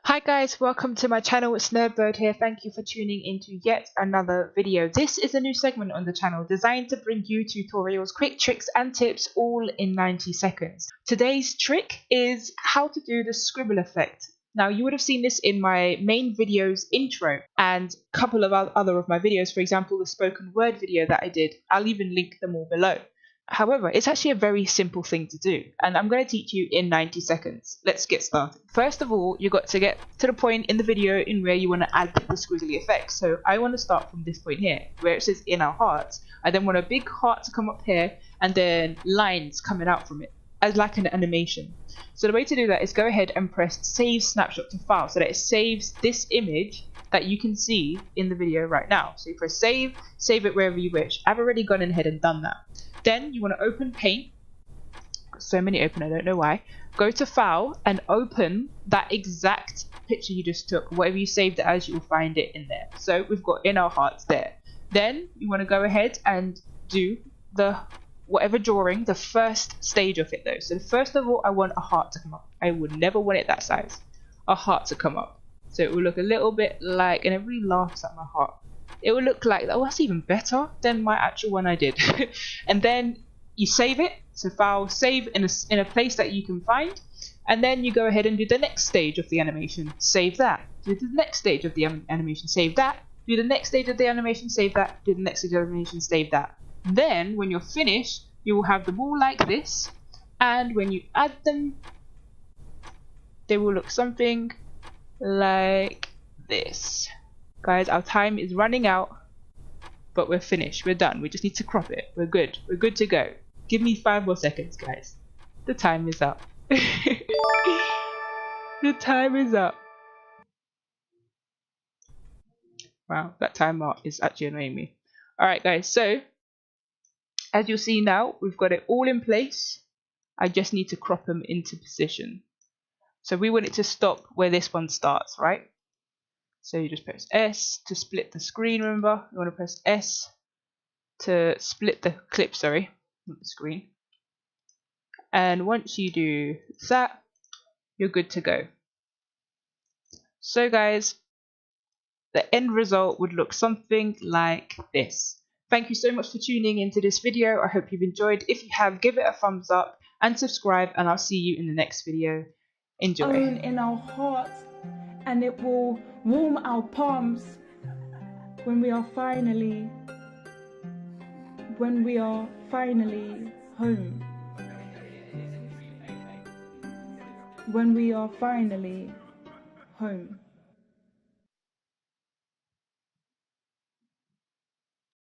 Hi guys, welcome to my channel. It's NerdBird here. Thank you for tuning into yet another video. This is a new segment on the channel designed to bring you tutorials, quick tricks and tips all in 90 seconds. Today's trick is how to do the scribble effect. Now you would have seen this in my main video's intro and a couple of other of my videos, for example the spoken word video that I did. I'll even link them all below. However, it's actually a very simple thing to do, and I'm going to teach you in 90 seconds. Let's get started. First of all, you've got to get to the point in the video in where you want to add the squiggly effect. So I want to start from this point here, where it says in our hearts. I then want a big heart to come up here, and then lines coming out from it, as like an animation. So the way to do that is go ahead and press Save Snapshot to File, so that it saves this image that you can see in the video right now. So you press Save, save it wherever you wish. I've already gone ahead and done that. Then you want to open Paint. So many open, I don't know why. Go to File and open that exact picture you just took. Whatever you saved it as, you will find it in there. So we've got in our hearts there. Then you want to go ahead and do the whatever drawing, the first stage of it though. So first of all, I want a heart to come up. I would never want it that size. A heart to come up. So it will look a little bit like, and everybody laughs at my heart. It will look like, oh, that's even better than my actual one I did. And then you save it. So File, save in a place that you can find. And then you go ahead and do the next stage of the animation. Save that. Do the next stage of the animation. Save that. Do the next stage of the animation. Save that. Do the next stage of the animation. Save that. Then when you're finished, you will have them all like this. And when you add them, they will look something like this. Guys, our time is running out, but we're finished. We're done. We just need to crop it. We're good. We're good to go. Give me 5 more seconds, guys. The time is up. The time is up. Wow, that timer is actually annoying me. Alright, guys, so as you'll see now, we've got it all in place. I just need to crop them into position. So we want it to stop where this one starts, right? So you just press S to split the screen, remember? You want to press S to split the clip, sorry, not the screen. And once you do that, you're good to go. So guys, the end result would look something like this. Thank you so much for tuning into this video. I hope you've enjoyed. If you have, give it a thumbs up and subscribe, and I'll see you in the next video. Enjoy. In our hearts, and it will warm our palms when we are finally home. When we are finally home.